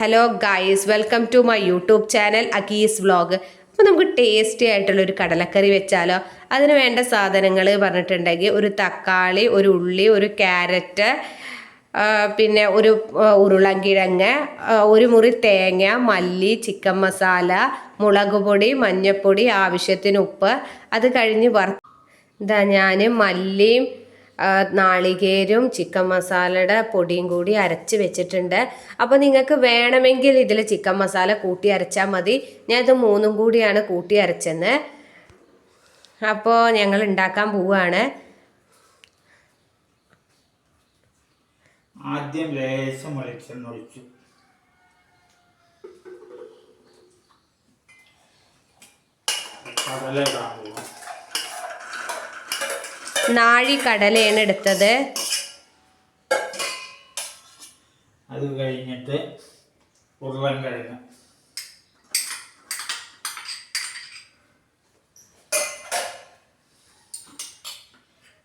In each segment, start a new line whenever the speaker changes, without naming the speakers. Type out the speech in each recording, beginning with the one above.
Hello guys, welcome to my YouTube channel Akkis vlog. അപ്പോൾ നമുക്ക് tasty ആയിട്ടുള്ളൊരു കടലക്കറി വെച്ചാലോ? അതിന് വേണ്ട സാധനങ്ങൾ പറഞ്ഞിട്ടുണ്ടെങ്കിൽ ഒരു തക്കാളി, ഒരു ഉള്ളി, ഒരു ക്യാരറ്റ്, പിന്നെ ഒരു ഉരുളൻകിഴങ്ങ്, ഒരു മുറി തേങ്ങ, മല്ലി, ചിക്കൻ മസാല, മുളക് പൊടി, മഞ്ഞൾപ്പൊടി, ആവശ്യത്തിന് ഉപ്പ്. അത് കഴിഞ്ഞ് ഞാൻ മല്ലിയും നാളികേരും ചിക്കൻ മസാലയുടെ പൊടിയും കൂടി അരച്ച് വെച്ചിട്ടുണ്ട്. അപ്പോൾ നിങ്ങൾക്ക് വേണമെങ്കിൽ ഇതിൽ ചിക്കൻ മസാല കൂട്ടി അരച്ചാൽ മതി. ഞാൻ ഇത് മൂന്നും കൂടിയാണ് കൂട്ടി അരച്ചെന്ന്. അപ്പോൾ ഞങ്ങൾ ഉണ്ടാക്കാൻ പോവുകയാണ്.
ആദ്യം ലേശം വെളിച്ചെണ്ണ ഒഴിച്ചു. കടല ഇടാൻ പോകും.
നാഴി കടലയാണ് എടുത്തത്.
അത് കഴിഞ്ഞിട്ട് ഉരുളൻകിഴങ്ങ്,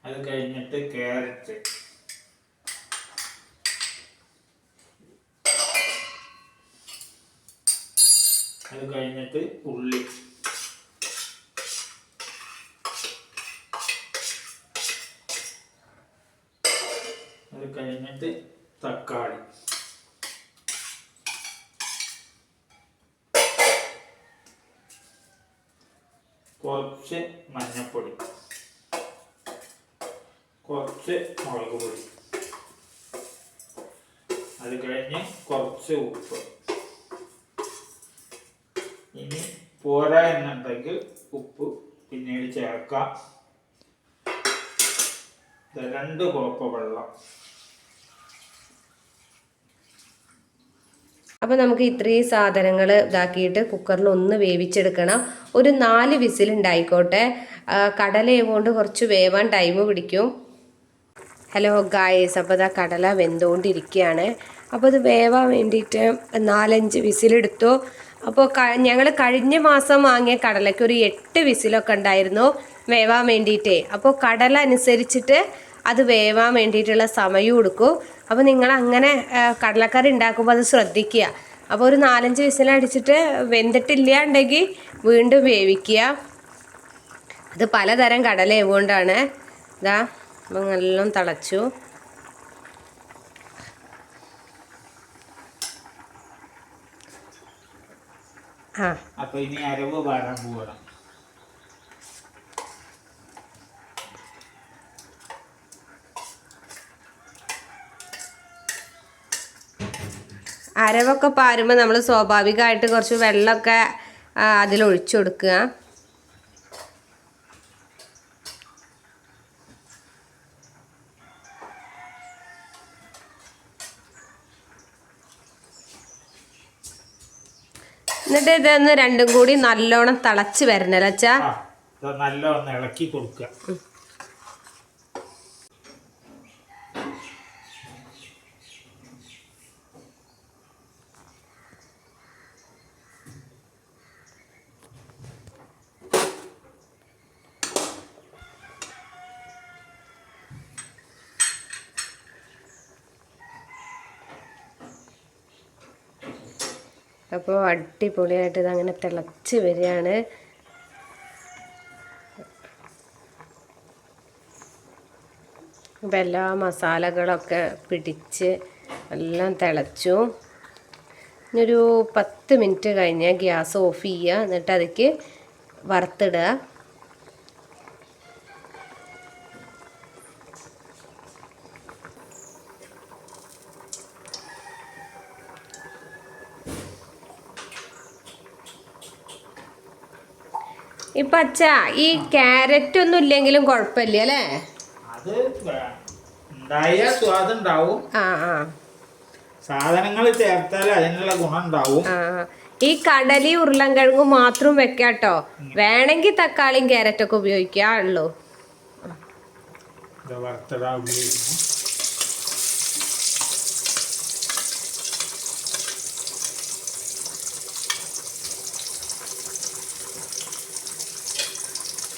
അത് കഴിഞ്ഞിട്ട് ക്യാരറ്റ്, അത് കഴിഞ്ഞിട്ട് ഉള്ളി, അത് കഴിഞ്ഞിട്ട് തക്കാളി, കുറച്ച് മഞ്ഞൾപ്പൊടി, കുറച്ച് മുളക് പൊടി, അത് കഴിഞ്ഞ് കുറച്ച് ഉപ്പ്. ഇനി പോരാ എന്നുണ്ടെങ്കിൽ ഉപ്പ് പിന്നീട് ചേർക്കാം. 2 കോപ്പ വെള്ളം.
അപ്പോൾ നമുക്ക് ഇത്രയും സാധനങ്ങൾ ഇതാക്കിയിട്ട് കുക്കറിൽ ഒന്ന് വേവിച്ചെടുക്കണം. ഒരു 4 വിസിൽ ഉണ്ടായിക്കോട്ടെ. കടലയുകൊണ്ട് കുറച്ച് വേവാൻ ടൈം പിടിക്കും. ഹലോ ഗായ്സ്, അപ്പോൾ ഇതാ കടല വെന്തുകൊണ്ടിരിക്കുകയാണ്. അപ്പോൾ ഇത് വേവാൻ വേണ്ടിയിട്ട് 4-5 വിസിലെടുത്തു. അപ്പോൾ ഞങ്ങൾ കഴിഞ്ഞ മാസം വാങ്ങിയ കടലയ്ക്ക് ഒരു 8 വിസിലൊക്കെ ഉണ്ടായിരുന്നു വേവാൻ വേണ്ടിയിട്ടേ. അപ്പോൾ കടല അനുസരിച്ചിട്ട് അത് വേവാൻ വേണ്ടിയിട്ടുള്ള സമയം എടുക്കും. അപ്പോൾ നിങ്ങൾ അങ്ങനെ കടലക്കറി ഉണ്ടാക്കുമ്പോൾ അത് ശ്രദ്ധിക്കുക. അപ്പോൾ ഒരു 4-5 വിസിലടിച്ചിട്ട് വെന്തിട്ടില്ലാണ്ടെങ്കിൽ വീണ്ടും വേവിക്കുക. അത് പലതരം കടല ആയതുകൊണ്ടാണ്. ഇതാ അപ്പോൾ നല്ലോണം തിളച്ചു.
അപ്പോൾ ഇനി അരവ് പാടാൻ പോകണം.
അരവൊക്കെ പാരുമ്പോൾ നമ്മൾ സ്വാഭാവികമായിട്ട് കുറച്ച് വെള്ളമൊക്കെ അതിലൊഴിച്ചു കൊടുക്കുക. എന്നിട്ട് ഇതൊന്ന് രണ്ടും കൂടി നല്ലോണം തിളച്ച് വരണല്ലോ അച്ഛാ.
നല്ലോണം ഇളക്കി കൊടുക്കുക.
അപ്പോൾ അടിപൊളിയായിട്ട് ഇതങ്ങനെ തിളച്ച് വരികയാണ്. അപ്പോൾ എല്ലാ മസാലകളൊക്കെ പിടിച്ച് എല്ലാം തിളച്ചു. ഇനിയൊരു 10 മിനിറ്റ് കഴിഞ്ഞാൽ ഗ്യാസ് ഓഫ് ചെയ്യുക. എന്നിട്ട് അതിലേക്ക് വറുത്തിടുക. ഇപ്പം അച്ഛാ, ഈ ക്യാരറ്റ് ഒന്നും ഇല്ലെങ്കിലും കുഴപ്പമില്ല അല്ലേ?
അത് ഉണ്ടായ സ്വാദുണ്ടാവും. സാധനങ്ങൾ ചേർത്താൽ അതിനുള്ള ഗുണം ഉണ്ടാവും.
ഈ കടലി ഉരുളൻകിഴങ്ങും മാത്രം വെക്കാട്ടോ. വേണമെങ്കിൽ തക്കാളിയും ക്യാരറ്റൊക്കെ ഉപയോഗിക്കാറുള്ളൂ.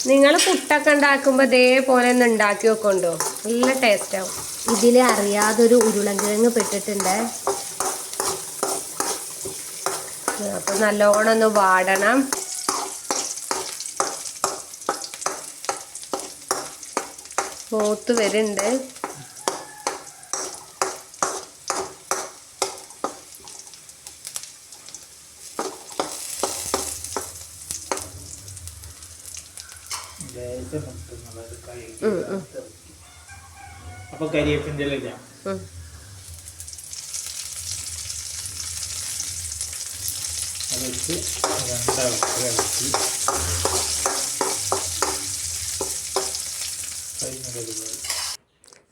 നിങ്ങൾ പുട്ടൊക്കെ ഉണ്ടാക്കുമ്പോൾ ഇതേപോലെ ഒന്ന് ഉണ്ടാക്കി വെക്കൊണ്ടോ, നല്ല ടേസ്റ്റ് ആവും. ഇതിൽ അറിയാതൊരു ഉരുളൻകിഴങ്ങ് പെട്ടിട്ടുണ്ട്. അപ്പം നല്ലോണം ഒന്ന് വാടണം. മൂത്ത് വരുന്നുണ്ട്.
അപ്പൊ കരിയേപ്പിൻ്റെ ഇല അതെടുത്ത് ഇളക്കി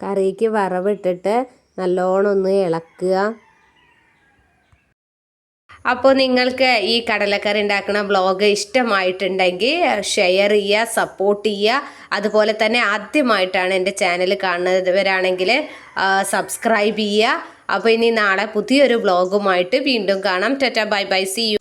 കറിക്ക് വറവിട്ടിട്ട് നല്ലോണം ഒന്ന് ഇളക്കുക. അപ്പോൾ നിങ്ങൾക്ക് ഈ കടലക്കറി ഉണ്ടാക്കുന്ന വ്ളോഗ് ഇഷ്ടമായിട്ടുണ്ടെങ്കിൽ ഷെയർ ചെയ്യുക, സപ്പോർട്ട് ചെയ്യുക. അതുപോലെ തന്നെ ആദ്യമായിട്ടാണ് എൻ്റെ ചാനൽ കാണുന്നവരാണെങ്കിൽ സബ്സ്ക്രൈബ് ചെയ്യുക. അപ്പോൾ ഇനി നാളെ പുതിയൊരു വ്ളോഗുമായിട്ട് വീണ്ടും കാണാം. Tata bye bye, see U.